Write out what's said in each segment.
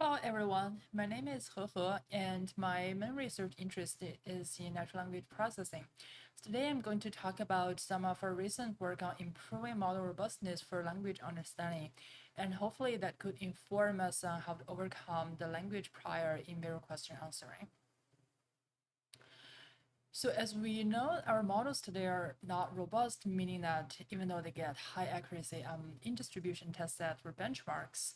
Hello everyone, my name is He and my main research interest is in natural language processing. Today I'm going to talk about some of our recent work on improving model robustness for language understanding, and hopefully that could inform us on how to overcome the language prior in mirror question answering. So as we know, our models today are not robust, meaning that even though they get high accuracy in distribution test sets or benchmarks,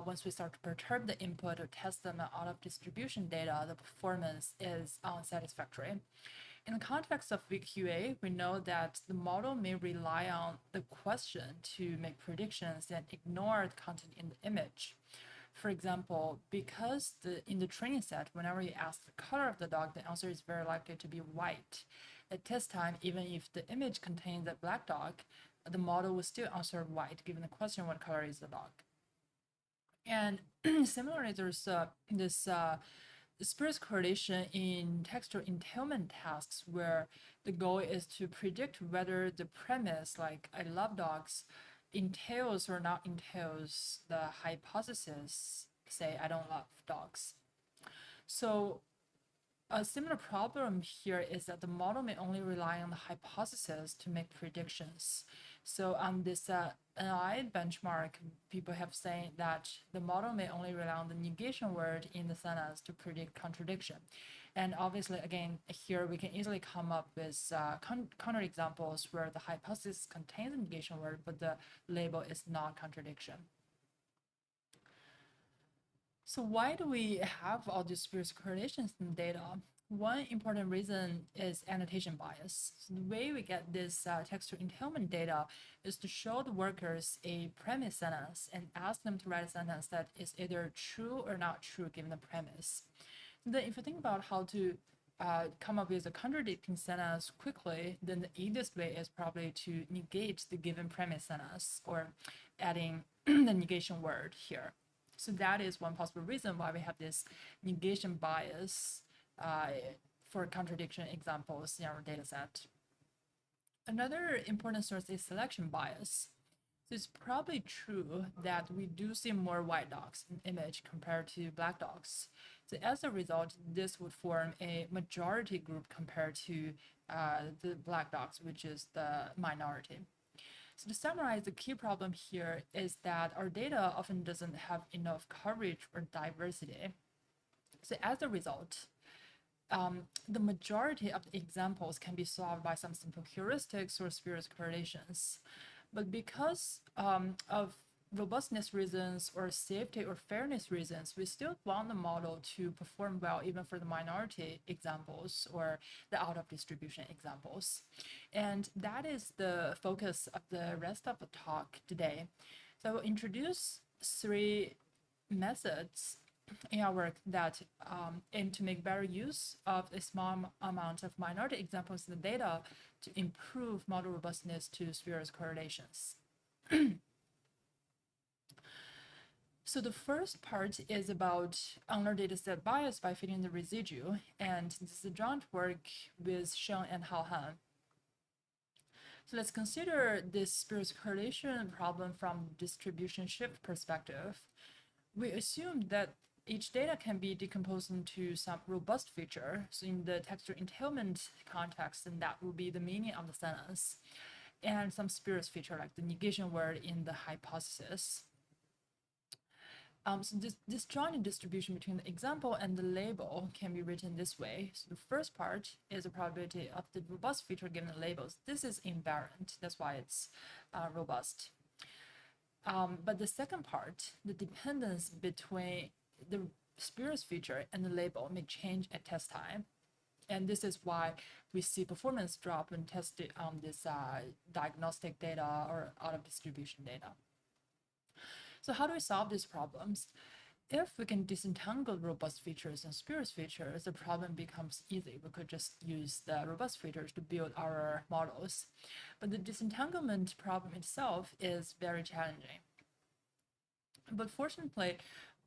once we start to perturb the input or test them out of distribution data, the performance is unsatisfactory. In the context of VQA, we know that the model may rely on the question to make predictions and ignore the content in the image. For example, because in the training set, whenever you ask the color of the dog, the answer is very likely to be white. At test time, even if the image contains a black dog, the model will still answer white, given the question what color is the dog. And similarly, there's this spurious correlation in textual entailment tasks where the goal is to predict whether the premise, like I love dogs, entails or not entails the hypothesis, say I don't love dogs. So a similar problem here is that the model may only rely on the hypothesis to make predictions. So on this NI benchmark, people have said that the model may only rely on the negation word in the sentence to predict contradiction. And obviously, again, here we can easily come up with counterexamples where the hypothesis contains a negation word, but the label is not contradiction. So why do we have all these spurious correlations in data? One important reason is annotation bias. So the way we get this textual entailment data is to show the workers a premise sentence and ask them to write a sentence that is either true or not true given the premise. And then if you think about how to come up with a contradicting sentence quickly, then the easiest way is probably to negate the given premise sentence or adding the negation word here. So that is one possible reason why we have this negation bias for contradiction examples in our data set. Another important source is selection bias. So it's probably true that we do see more white dogs in image compared to black dogs. So as a result, this would form a majority group compared to the black dogs, which is the minority. So to summarize, the key problem here is that our data often doesn't have enough coverage or diversity. So as a result, the majority of the examples can be solved by some simple heuristics or spurious correlations. But because of robustness reasons or safety or fairness reasons, we still want the model to perform well even for the minority examples or the out of distribution examples. And that is the focus of the rest of the talk today. So I will introduce three methods in our work that aim to make better use of a small amount of minority examples in the data to improve model robustness to spurious correlations. So the first part is about unlearned dataset bias by fitting the residual, and this is a joint work with Sheng and Hao Han. So let's consider this spurious correlation problem from distribution shift perspective. We assume that each data can be decomposed into some robust feature. So in the textual entailment context, then that will be the meaning of the sentence, and some spurious feature like the negation word in the hypothesis. So this joint distribution between the example and the label can be written this way. So the first part is the probability of the robust feature given the labels. This is invariant, that's why it's robust. But the second part, the dependence between the spurious feature and the label may change at test time. And this is why we see performance drop when tested on this diagnostic data or out of distribution data. So how do we solve these problems? If we can disentangle robust features and spurious features, the problem becomes easy. We could just use the robust features to build our models. But the disentanglement problem itself is very challenging. But fortunately,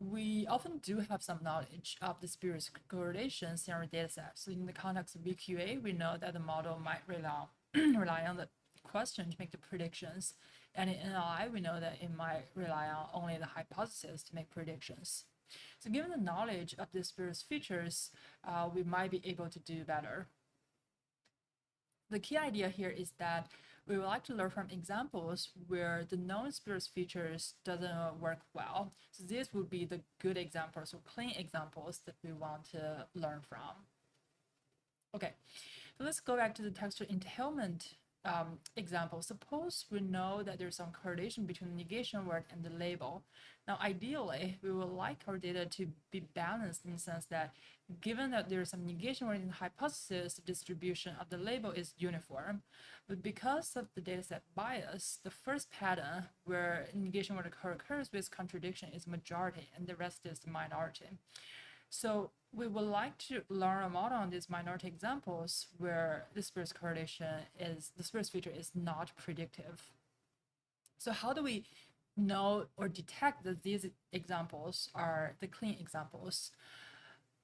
we often do have some knowledge of the spurious correlations in our dataset. So in the context of VQA, we know that the model might rely on the question to make the predictions. And in NLI, we know that it might rely on only the hypothesis to make predictions. So given the knowledge of the spurious features, we might be able to do better. The key idea here is that we would like to learn from examples where the known spurious features doesn't work well. So this would be the good examples or clean examples that we want to learn from. Okay, so let's go back to the textual entailment example. Suppose we know that there's some correlation between the negation word and the label. Now, ideally, we would like our data to be balanced in the sense that given that there's some negation word in the hypothesis, the distribution of the label is uniform. But because of the dataset bias, the first pattern where negation word occurs with contradiction is majority and the rest is the minority. So we would like to learn a model on these minority examples where the spurious feature is not predictive. So how do we know or detect that these examples are the clean examples?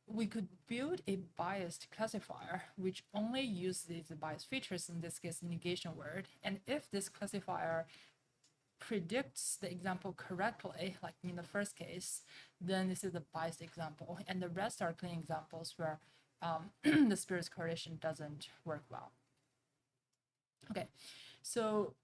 We could build a biased classifier which only uses these biased features, in this case negation word, and if this classifier predicts the example correctly, like in the first case, then this is a biased example, and the rest are clean examples where the spurious correlation doesn't work well. Okay, so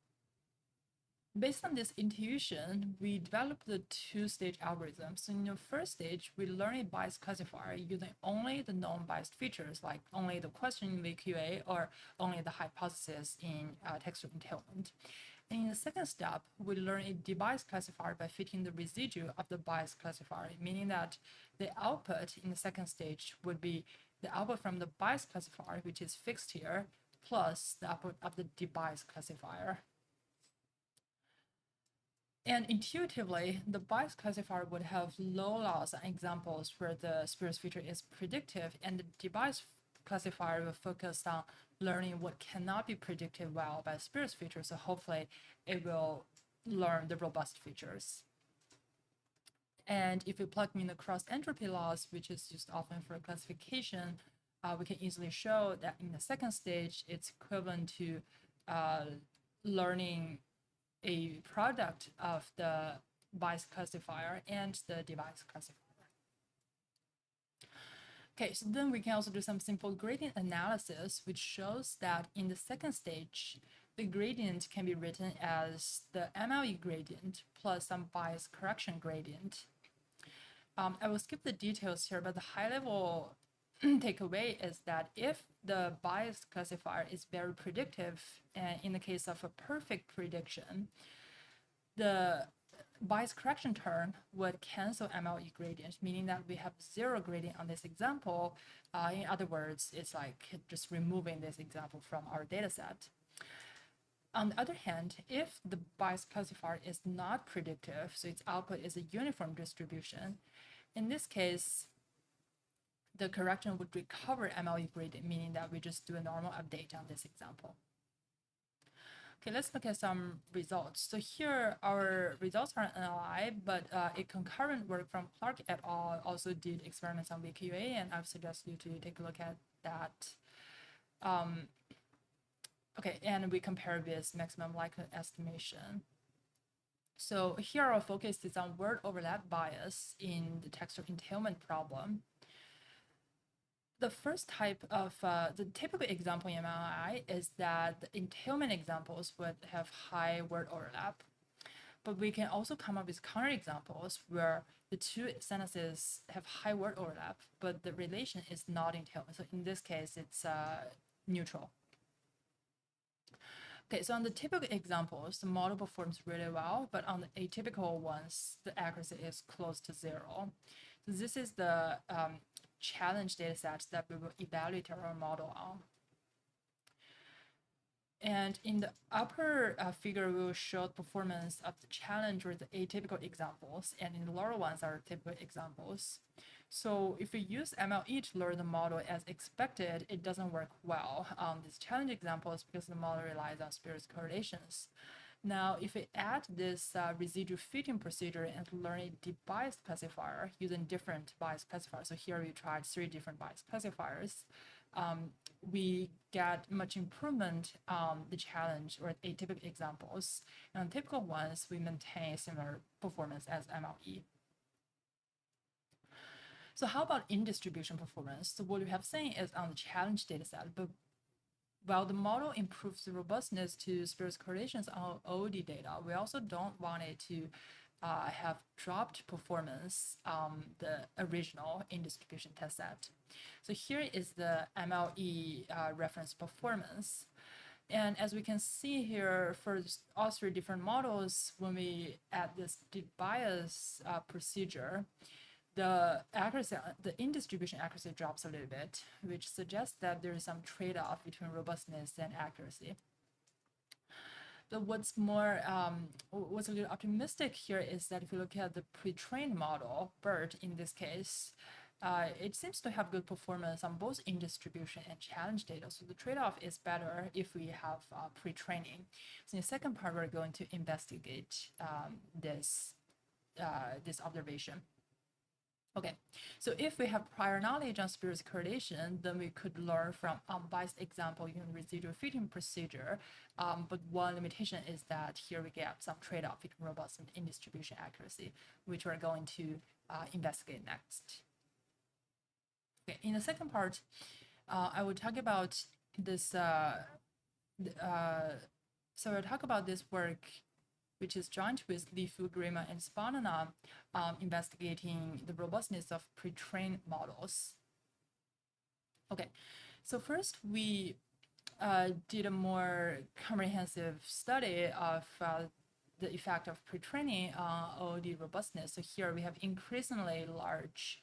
based on this intuition, we developed the two-stage algorithm. So in the first stage, we learn a biased classifier using only the known biased features, like only the question in VQA or only the hypothesis in textual entailment. And in the second step, we learn a debiased classifier by fitting the residual of the biased classifier, meaning that the output in the second stage would be the output from the biased classifier, which is fixed here, plus the output of the debiased classifier. And intuitively, the biased classifier would have low loss on examples where the spurious feature is predictive, and the debiased classifier will focus on learning what cannot be predicted well by spurious features, so hopefully it will learn the robust features. And if we plug in the cross entropy loss, which is used often for classification, we can easily show that in the second stage, it's equivalent to learning a product of the biased classifier and the debiased classifier. Okay, so then we can also do some simple gradient analysis, which shows that in the second stage, the gradient can be written as the MLE gradient plus some bias correction gradient. I will skip the details here, but the high-level takeaway is that if the bias classifier is very predictive, and in the case of a perfect prediction, the bias correction term would cancel MLE gradient, meaning that we have zero gradient on this example. In other words, it's like just removing this example from our data set. On the other hand, if the bias classifier is not predictive, so its output is a uniform distribution, in this case, the correction would recover MLE gradient, meaning that we just do a normal update on this example. Okay, let's look at some results. So here our results are NLI, but a concurrent work from Clark et al. Also did experiments on VQA, and I would suggest you to take a look at that. Okay, and we compare with maximum likelihood estimation. So here our focus is on word overlap bias in the textual entailment problem. The first type of the typical example in MLI is that the entailment examples would have high word overlap, but we can also come up with counterexamples where the two sentences have high word overlap, but the relation is not entailment. So in this case, it's neutral. Okay, so on the typical examples, the model performs really well, but on the atypical ones, the accuracy is close to zero. So this is the challenge data sets that we will evaluate our model on. And in the upper figure, we will show the performance of the challenge or the atypical examples, and in the lower ones are typical examples. So if we use MLE to learn the model as expected, it doesn't work well on these challenge examples because the model relies on spurious correlations. Now, if we add this residual fitting procedure and learn a debiased classifier using different bias classifiers, so here we tried 3 different bias classifiers, we get much improvement on the challenge or atypical examples. And on typical ones, we maintain similar performance as MLE. So how about in-distribution performance? So what we have seen is on the challenge data set, but while the model improves the robustness to spurious correlations on OD data, we also don't want it to have dropped performance on the original in-distribution test set. So here is the MLE reference performance. And as we can see here, for all three different models, when we add this deep bias procedure, the accuracy, the in-distribution accuracy drops a little bit, which suggests that there is some trade-off between robustness and accuracy. But what's a little optimistic here is that if you look at the pre-trained model, BERT in this case, it seems to have good performance on both in-distribution and challenge data. So the trade-off is better if we have pre-training. So in the second part, we're going to investigate this observation. Okay, so if we have prior knowledge on spurious correlation, then we could learn from unbiased example using residual fitting procedure. But one limitation is that here we get some trade-off between robust and in-distribution accuracy, which we're going to investigate next. Okay, in the second part, I will talk about this. So I'll talk about this work, which is joint with Li Fu, Grima, and Spanana, investigating the robustness of pre-trained models. Okay, so first we did a more comprehensive study of the effect of pre-training on OOD robustness. So here we have increasingly large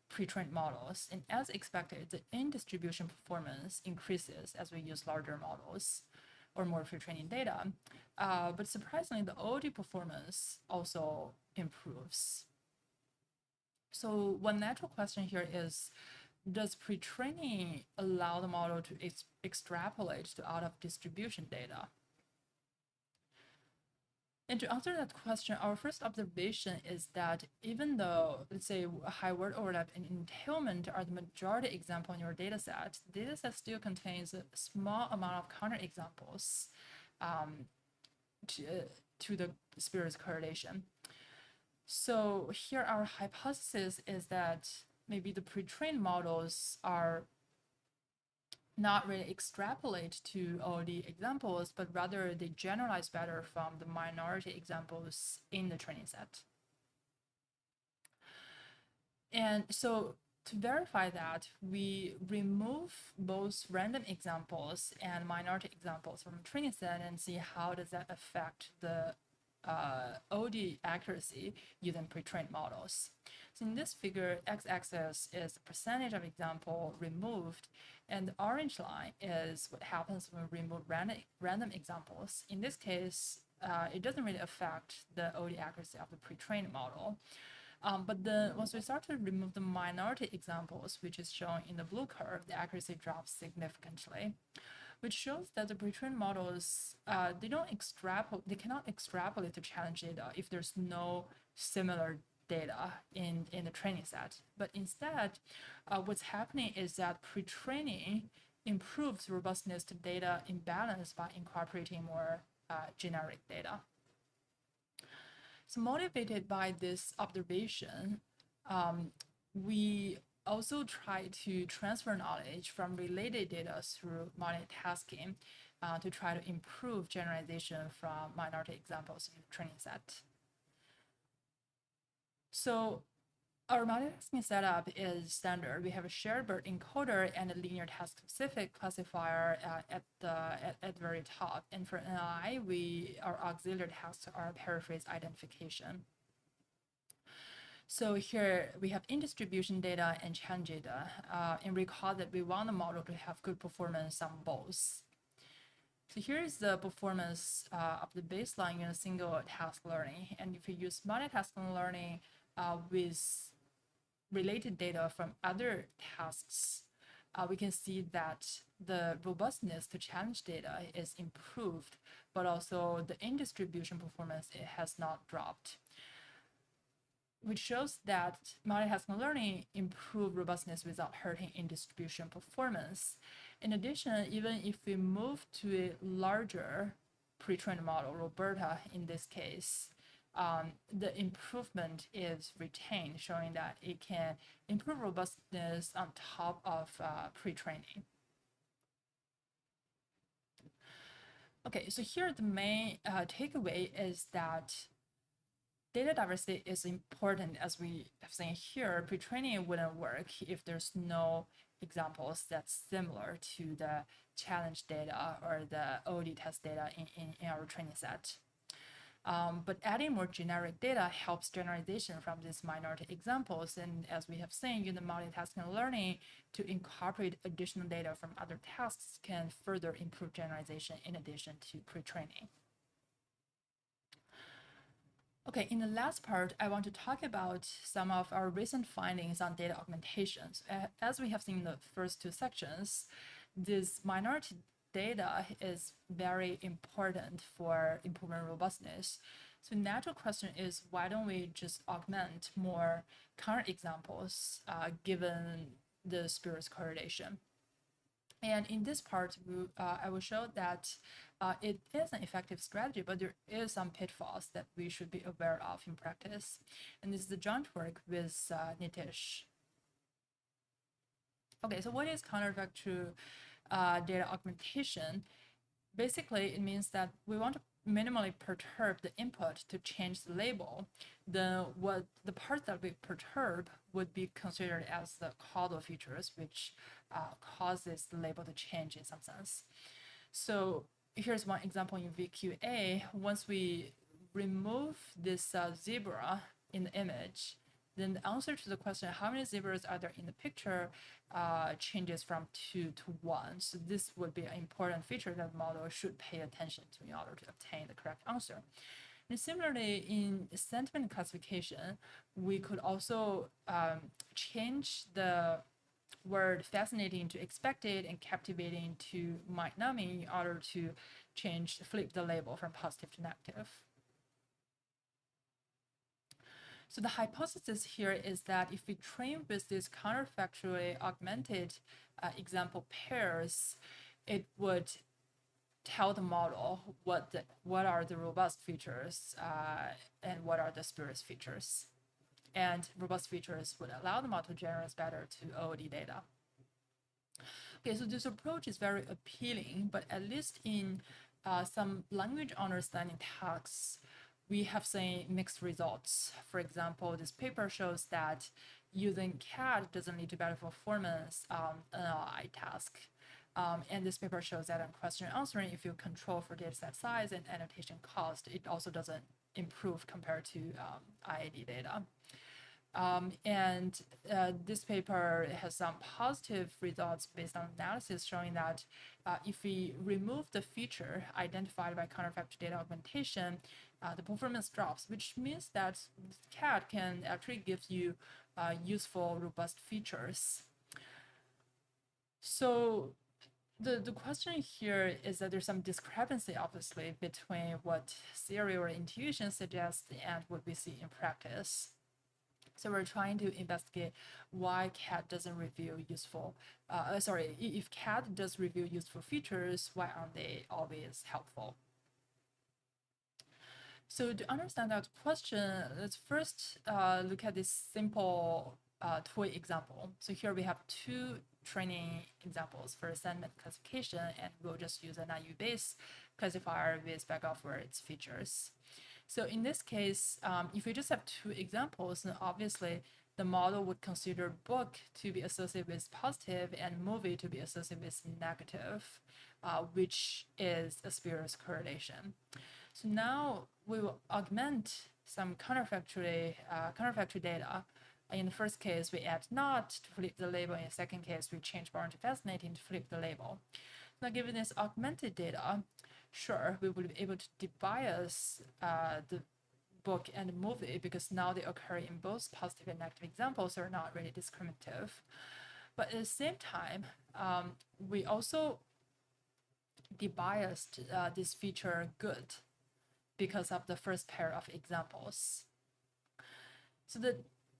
pre-trained models, and as expected, the in-distribution performance increases as we use larger models or more pre-training data. But surprisingly, the OOD performance also improves. So one natural question here is, does pre-training allow the model to extrapolate to out-of-distribution data? And to answer that question, our first observation is that even though, let's say, high word overlap and entailment are the majority example in your dataset, the dataset still contains a small amount of counterexamples to the spurious correlation. So here our hypothesis is that maybe the pre-trained models are not really extrapolate to all the examples, but rather they generalize better from the minority examples in the training set. And so to verify that, we remove both random examples and minority examples from the training set and see how does that affect the OD accuracy using pre-trained models. So in this figure, x-axis is the percentage of example removed, and the orange line is what happens when we remove random examples. In this case, it doesn't really affect the OD accuracy of the pre-trained model. But then once we start to remove the minority examples, which is shown in the blue curve, the accuracy drops significantly, which shows that the pre-trained models, they cannot extrapolate to challenge data if there's no similar data in the training set. But instead, what's happening is that pre-training improves robustness to data imbalance by incorporating more generic data. So motivated by this observation, we also try to transfer knowledge from related data through multitasking to try to improve generalization from minority examples in the training set. So our multitasking setup is standard. We have a shared BERT encoder and a linear task-specific classifier at the very top. And for NLI, our auxiliary tasks are paraphrase identification. So here we have in-distribution data and challenge data, and recall that we want the model to have good performance on both. So here is the performance of the baseline in a single task learning. And if you use multitasking learning with related data from other tasks, we can see that the robustness to challenge data is improved, but also the in-distribution performance, it has not dropped, which shows that multitasking learning improves robustness without hurting in-distribution performance. In addition, even if we move to a larger pre-trained model, Roberta in this case, the improvement is retained, showing that it can improve robustness on top of pre-training. Okay, so here the main takeaway is that data diversity is important. As we have seen here, pre-training wouldn't work if there's no examples that's similar to the challenge data or the OD test data in our training set. But adding more generic data helps generalization from these minority examples. And as we have seen, the multitasking learning to incorporate additional data from other tasks can further improve generalization in addition to pre-training. Okay, in the last part, I want to talk about some of our recent findings on data augmentations. As we have seen in the first two sections, this minority data is very important for improving robustness. So natural question is, why don't we just augment more counterexamples given the spurious correlation? And in this part, I will show that it is an effective strategy, but there is some pitfalls that we should be aware of in practice. And this is the joint work with Nitish. Okay, so what is counterfactual data augmentation? Basically, it means that we want to minimally perturb the input to change the label. Then what the part that we perturb would be considered as the causal features, which causes the label to change in some sense. So here's one example in VQA. Once we remove this zebra in the image, then the answer to the question, how many zebras are there in the picture, changes from 2 to 1. So this would be an important feature that the model should pay attention to in order to obtain the correct answer. And similarly, in sentiment classification, we could also change the word fascinating to expected and captivating to mind-numbing in order to flip the label from positive to negative. So the hypothesis here is that if we train with these counterfactually augmented example pairs, it would tell the model what are the robust features and what are the spurious features. And robust features would allow the model to generalize better to OOD data. Okay, so this approach is very appealing, but at least in some language understanding tasks, we have seen mixed results. For example, this paper shows that using CAD doesn't lead to better performance on an LI task. And this paper shows that on question answering, if you control for dataset size and annotation cost, it also doesn't improve compared to IAD data. This paper has some positive results based on analysis showing that if we remove the feature identified by counterfactual data augmentation, the performance drops, which means that CAD can actually give you useful, robust features. So the question here is that there's some discrepancy, obviously, between what theory or intuition suggests and what we see in practice. So we're trying to investigate why CAD doesn't reveal useful, if CAD does reveal useful features, why aren't they always helpful? So to understand that question, let's first look at this simple toy example. So here we have two training examples for sentiment classification, and we'll just use an IU-based classifier with back-of-words features. So in this case, if we just have two examples, then obviously the model would consider book to be associated with positive and movie to be associated with negative, which is a spurious correlation. So now we will augment some counterfactual data. In the first case, we add not to flip the label. In the second case, we change boring to fascinating to flip the label. Now, given this augmented data, sure, we will be able to debias the book and the movie because now they occur in both positive and negative examples, so are not really discriminative. But at the same time, we also debiased this feature good because of the first pair of examples. So the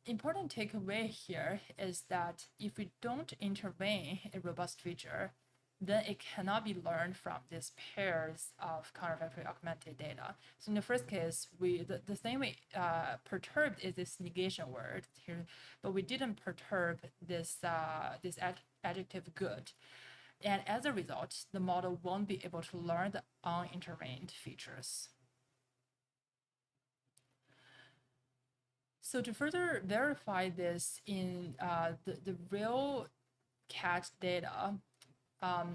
important takeaway here is that if we don't intervene a robust feature, then it cannot be learned from these pairs of counterfactually augmented data. So in the first case, the thing we perturbed is this negation word here, but we didn't perturb this adjective good. And as a result, the model won't be able to learn the unintervened features. So to further verify this in the real CAT data,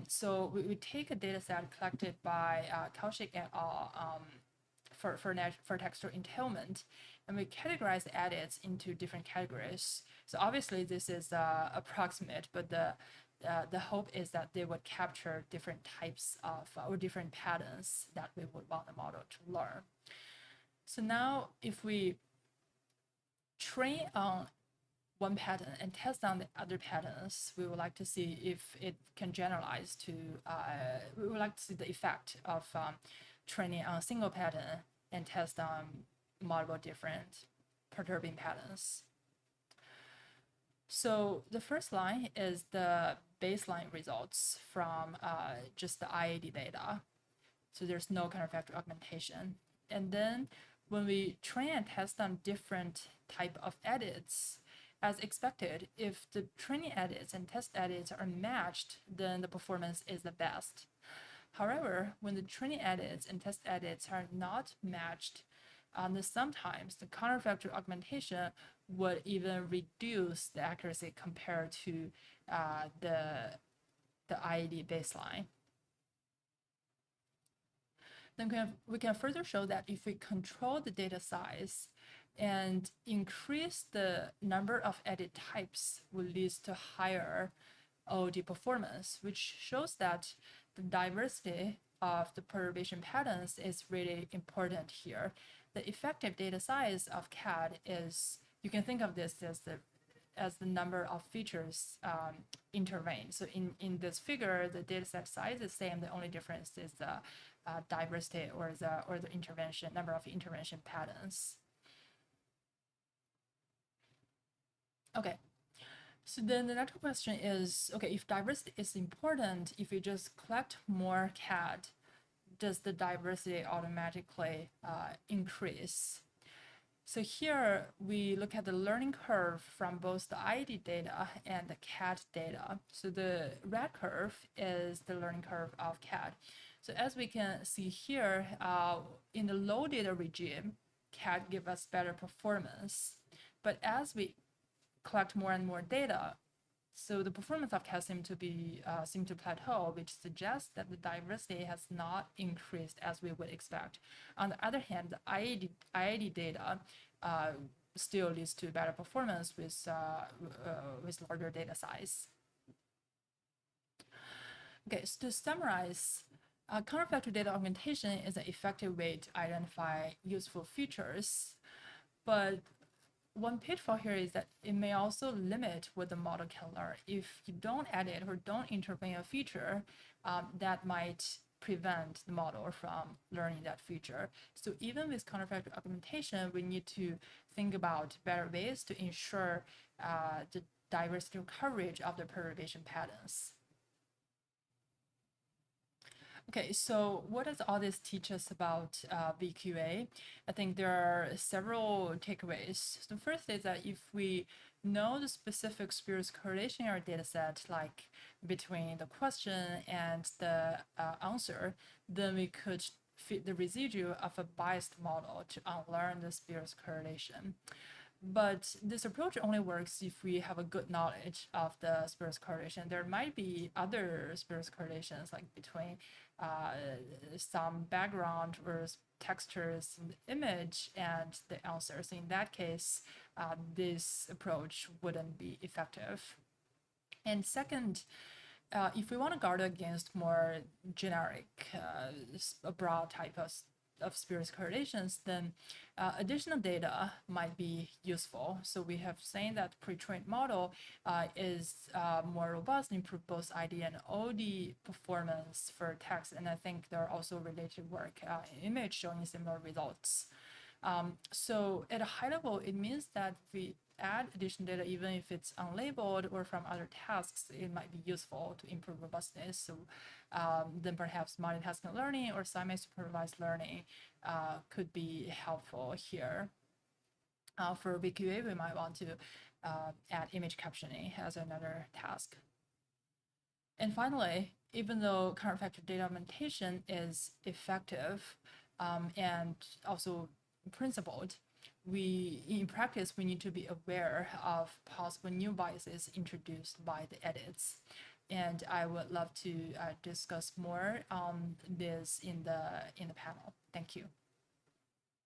so we take a data set collected by Kaushik et al. For textual entailment, and we categorize the edits into different categories. So obviously this is approximate, but the hope is that they would capture different types of or different patterns that we would want the model to learn. So now if we train on one pattern and test on the other patterns, we would like to see if it can generalize to, we would like to see the effect of training on a single pattern and test on multiple different perturbing patterns. So the first line is the baseline results from just the IAD data. So there's no counterfactual augmentation. And then when we train and test on different type of edits, as expected, if the training edits and test edits are matched, then the performance is the best. However, when the training edits and test edits are not matched, then sometimes the counterfactual augmentation would even reduce the accuracy compared to the IAD baseline. Then we can further show that if we control the data size and increase the number of edit types, will lead to higher OOD performance, which shows that the diversity of the perturbation patterns is really important here. The effective data size of CAD is, you can think of this as the number of features intervened. So in this figure, the data set size is same. The only difference is the diversity or the intervention, number of intervention patterns. Okay, so then the next question is, okay, if diversity is important, if you just collect more CAD, does the diversity automatically increase? So here we look at the learning curve from both the IAD data and the CAD data. So the red curve is the learning curve of CAD. So as we can see here, in the low data regime, CAD gives us better performance. But as we collect more and more data, so the performance of CAD seem to plateau, which suggests that the diversity has not increased as we would expect. On the other hand, the IAD data still leads to better performance with larger data size. Okay, so to summarize, counterfactual data augmentation is an effective way to identify useful features, but one pitfall here is that it may also limit what the model can learn. If you don't edit or don't intervene a feature, that might prevent the model from learning that feature. So even with counterfactual augmentation, we need to think about better ways to ensure the diversity coverage of the perturbation patterns. Okay, so what does all this teach us about VQA? I think there are several takeaways. The first is that if we know the specific spurious correlation in our data set, like between the question and the answer, then we could fit the residual of a biased model to unlearn the spurious correlation. But this approach only works if we have a good knowledge of the spurious correlation. There might be other spurious correlations, like between some background or textures in the image and the answer. So in that case, this approach wouldn't be effective. And second, if we want to guard against more generic, broad type of spurious correlations, then additional data might be useful. So we have seen that pre-trained model is more robust, improve both ID and OD performance for text, and I think there are also related work in image showing similar results. So at a high level, it means that we add additional data, even if it's unlabeled or from other tasks, it might be useful to improve robustness. So then perhaps multitasking learning or semi-supervised learning could be helpful here. For VQA, we might want to add image captioning as another task. And finally, even though counterfactual data augmentation is effective and also principled, in practice, we need to be aware of possible new biases introduced by the edits. And I would love to discuss more on this in the panel. Thank you.